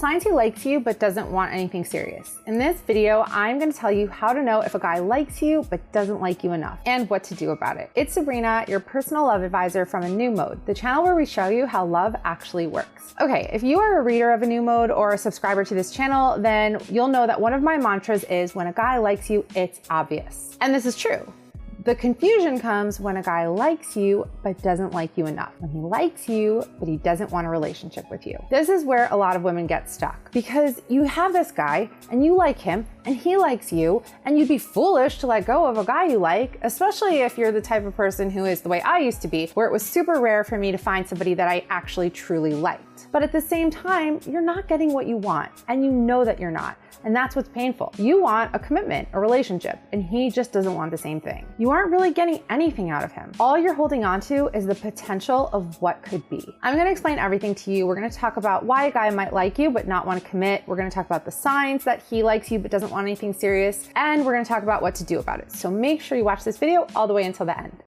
Signs he likes you but doesn't want anything serious. In this video, I'm going to tell you how to know if a guy likes you but doesn't like you enough and what to do about it. It's Sabrina, your personal love advisor from A New Mode, the channel where we show you how love actually works. Okay, if you are a reader of A New Mode or a subscriber to this channel, then you'll know that one of my mantras is when a guy likes you, it's obvious. And this is true. The confusion comes when a guy likes you but doesn't like you enough. When he likes you, but he doesn't want a relationship with you. This is where a lot of women get stuck because you have this guy and you like him and he likes you, and you'd be foolish to let go of a guy you like, especially if you're the type of person who is the way I used to be, where it was super rare for me to find somebody that I actually truly liked. But at the same time, you're not getting what you want, and you know that you're not. And that's what's painful. You want a commitment, a relationship, and he just doesn't want the same thing. You aren't really getting anything out of him. All you're holding on to is the potential of what could be. I'm gonna explain everything to you. We're gonna talk about why a guy might like you but not want to commit. We're gonna talk about the signs that he likes you but doesn't want anything serious. And we're gonna talk about what to do about it. So make sure you watch this video all the way until the end.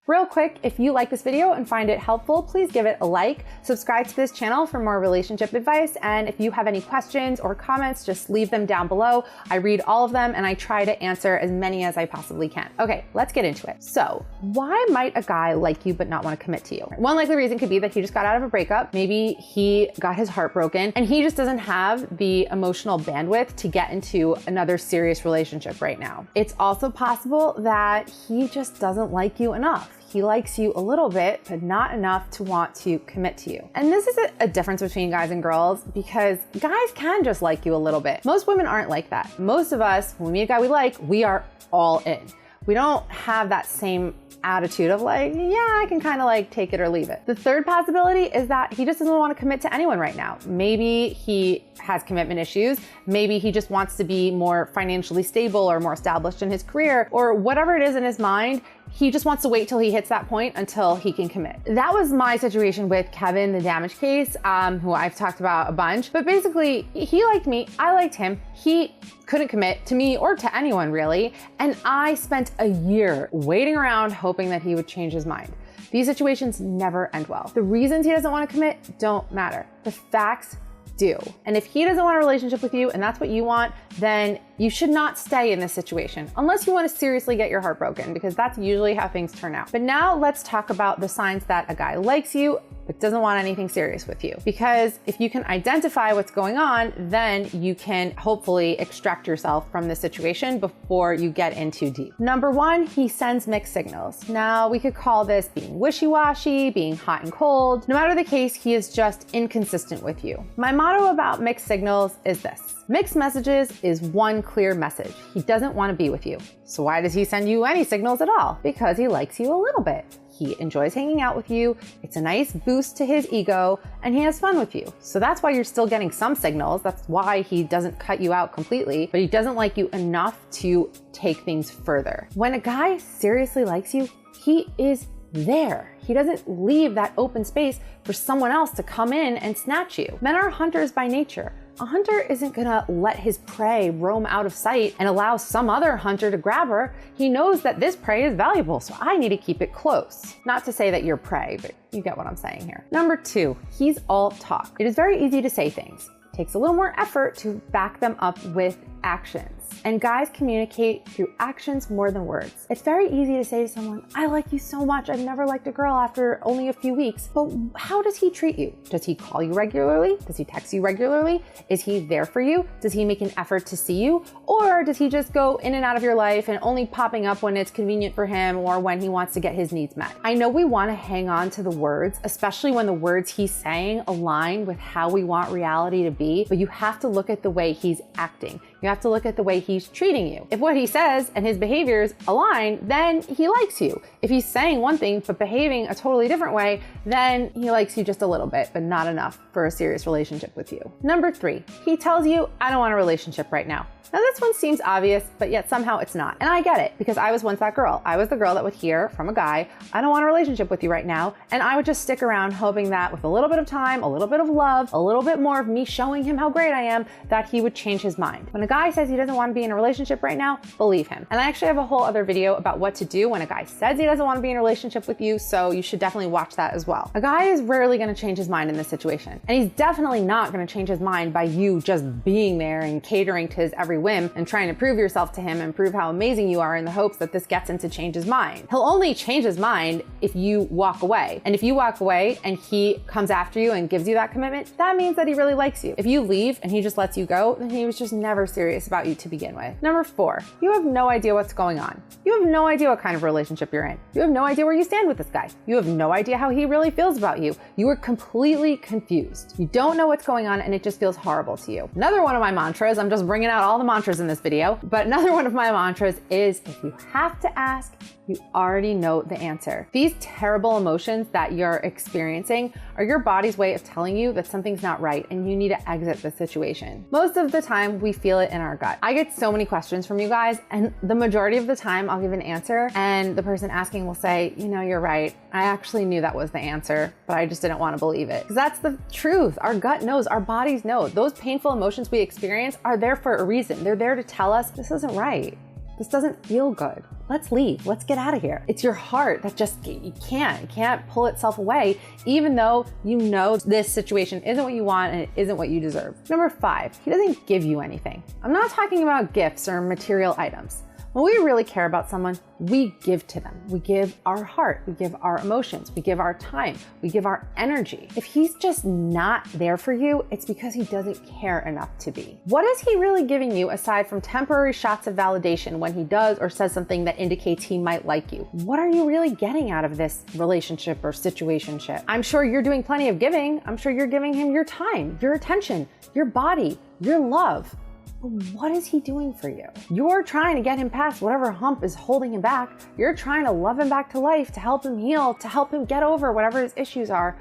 Real quick, if you like this video and find it helpful, please give it a like, subscribe to this channel for more relationship advice, and if you have any questions or comments, just leave them down below. I read all of them and I try to answer as many as I possibly can. Okay, let's get into it. So, why might a guy like you but not want to commit to you? One likely reason could be that he just got out of a breakup. Maybe he got his heart broken and he just doesn't have the emotional bandwidth to get into another serious relationship right now. It's also possible that he just doesn't like you enough. He likes you a little bit, but not enough to want to commit to you. And this is a difference between guys and girls because guys can just like you a little bit. Most women aren't like that. Most of us, when we meet a guy we like, we are all in. We don't have that same attitude of like, yeah, I can kind of like take it or leave it. The third possibility is that he just doesn't want to commit to anyone right now. Maybe he has commitment issues. Maybe he just wants to be more financially stable or more established in his career or whatever it is in his mind. He just wants to wait till he hits that point until he can commit. That was my situation with Kevin, the damage case, who I've talked about a bunch. But basically, he liked me, I liked him. He couldn't commit to me or to anyone really. And I spent a year waiting around hoping that he would change his mind. These situations never end well. The reasons he doesn't want to commit don't matter. The facts do. And if he doesn't want a relationship with you and that's what you want, then you should not stay in this situation unless you want to seriously get your heart broken, because that's usually how things turn out. But now let's talk about the signs that a guy likes you but doesn't want anything serious with you. Because if you can identify what's going on, then you can hopefully extract yourself from the situation before you get in too deep. Number one, he sends mixed signals. Now we could call this being wishy-washy, being hot and cold. No matter the case, he is just inconsistent with you. My motto about mixed signals is this: mixed messages is one clear message. He doesn't want to be with you. So why does he send you any signals at all? Because he likes you a little bit. He enjoys hanging out with you. It's a nice boost to his ego and he has fun with you. So that's why you're still getting some signals. That's why he doesn't cut you out completely, but he doesn't like you enough to take things further. When a guy seriously likes you, he is there. He doesn't leave that open space for someone else to come in and snatch you. Men are hunters by nature. A hunter isn't gonna let his prey roam out of sight and allow some other hunter to grab her. He knows that this prey is valuable, so I need to keep it close. Not to say that you're prey, but you get what I'm saying here. Number two, he's all talk. It is very easy to say things. It takes a little more effort to back them up with actions. And guys communicate through actions more than words. It's very easy to say to someone, I like you so much, I've never liked a girl after only a few weeks. But how does he treat you? Does he call you regularly? Does he text you regularly? Is he there for you? Does he make an effort to see you? Or does he just go in and out of your life and only popping up when it's convenient for him or when he wants to get his needs met? I know we want to hang on to the words, especially when the words he's saying align with how we want reality to be, but you have to look at the way he's acting. You have to look at the way he's treating you. If what he says and his behaviors align, then he likes you. If he's saying one thing but behaving a totally different way, then he likes you just a little bit, but not enough for a serious relationship with you. Number three, he tells you, I don't want a relationship right now. Now this one seems obvious, but yet somehow it's not. And I get it, because I was once that girl. I was the girl that would hear from a guy, I don't want a relationship with you right now. And I would just stick around hoping that with a little bit of time, a little bit of love, a little bit more of me showing him how great I am, that he would change his mind. When a guy says he doesn't want want to be in a relationship right now, believe him. And I actually have a whole other video about what to do when a guy says he doesn't want to be in a relationship with you, so you should definitely watch that as well. A guy is rarely going to change his mind in this situation, and he's definitely not going to change his mind by you just being there and catering to his every whim and trying to prove yourself to him and prove how amazing you are in the hopes that this gets him to change his mind. He'll only change his mind if you walk away. And if you walk away and he comes after you and gives you that commitment, that means that he really likes you. If you leave and he just lets you go, then he was just never serious about you to begin with. Number 4, you have no idea what's going on. You have no idea what kind of relationship you're in. You have no idea where you stand with this guy. You have no idea how he really feels about you. You are completely confused. You don't know what's going on and it just feels horrible to you. Another one of my mantras, I'm just bringing out all the mantras in this video, but another one of my mantras is if you have to ask, you already know the answer. These terrible emotions that you're experiencing are your body's way of telling you that something's not right and you need to exit the situation. Most of the time, we feel it in our gut. I get so many questions from you guys, and the majority of the time I'll give an answer and the person asking will say, you know, you're right. I actually knew that was the answer, but I just didn't want to believe it. Because that's the truth. Our gut knows, our bodies know. Those painful emotions we experience are there for a reason. They're there to tell us this isn't right. This doesn't feel good. Let's leave. Let's get out of here. It's your heart that just, you can't pull itself away, even though you know this situation isn't what you want and it isn't what you deserve. Number 5, he doesn't give you anything. I'm not talking about gifts or material items. When we really care about someone, we give to them. We give our heart, we give our emotions, we give our time, we give our energy. If he's just not there for you, it's because he doesn't care enough to be. What is he really giving you aside from temporary shots of validation when he does or says something that indicates he might like you? What are you really getting out of this relationship or situationship? I'm sure you're doing plenty of giving. I'm sure you're giving him your time, your attention, your body, your love. But what is he doing for you? You're trying to get him past whatever hump is holding him back. You're trying to love him back to life, to help him heal, to help him get over whatever his issues are.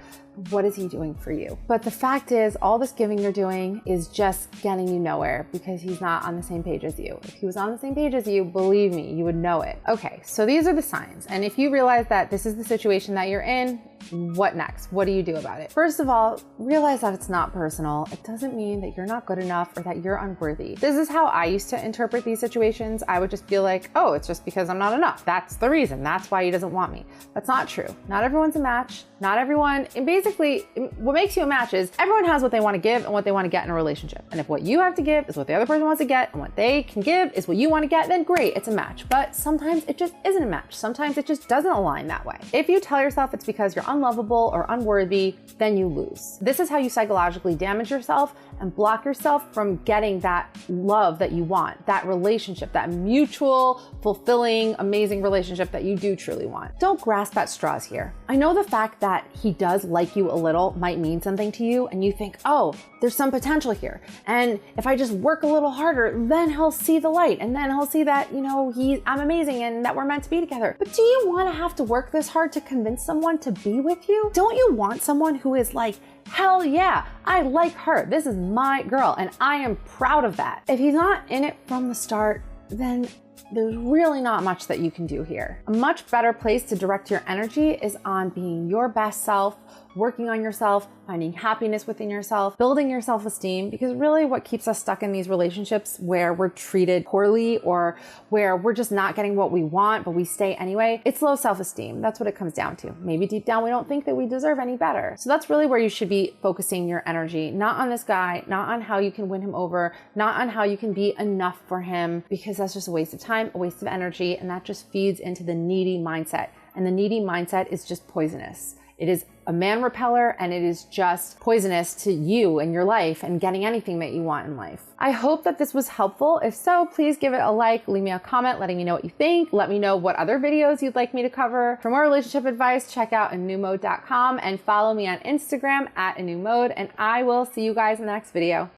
What is he doing for you? But the fact is, all this giving you're doing is just getting you nowhere because he's not on the same page as you. If he was on the same page as you, believe me, you would know it. Okay, so these are the signs. And if you realize that this is the situation that you're in, what next? What do you do about it? First of all, realize that it's not personal. It doesn't mean that you're not good enough or that you're unworthy. This is how I used to interpret these situations. I would just feel like, oh, it's just because I'm not enough. That's the reason. That's why he doesn't want me. That's not true. Not everyone's a match. Not everyone, and basically what makes you a match is everyone has what they want to give and what they want to get in a relationship. And if what you have to give is what the other person wants to get and what they can give is what you want to get, then great, it's a match. But sometimes it just isn't a match. Sometimes it just doesn't align that way. If you tell yourself it's because you're unlovable or unworthy, then you lose. This is how you psychologically damage yourself and block yourself from getting that love that you want, that relationship, that mutual, fulfilling, amazing relationship that you do truly want. Don't grasp at straws here. I know the fact that he does like you a little might mean something to you and you think, oh, there's some potential here. And if I just work a little harder, then he'll see the light and then he'll see that, you know, I'm amazing and that we're meant to be together. But do you want to have to work this hard to convince someone to be with you? Don't you want someone who is like, hell yeah, I like her. This is my girl and I am proud of that. If he's not in it from the start, then there's really not much that you can do here. A much better place to direct your energy is on being your best self, working on yourself, finding happiness within yourself, building your self-esteem, because really what keeps us stuck in these relationships where we're treated poorly or where we're just not getting what we want, but we stay anyway, it's low self-esteem. That's what it comes down to. Maybe deep down we don't think that we deserve any better. So that's really where you should be focusing your energy, not on this guy, not on how you can win him over, not on how you can be enough for him, because that's just a waste of time, a waste of energy, and that just feeds into the needy mindset. And the needy mindset is just poisonous. It is a man repeller and it is just poisonous to you and your life and getting anything that you want in life. I hope that this was helpful. If so, please give it a like, leave me a comment letting me know what you think. Let me know what other videos you'd like me to cover. For more relationship advice, check out anewmode.com and follow me on Instagram @anewmode, and I will see you guys in the next video.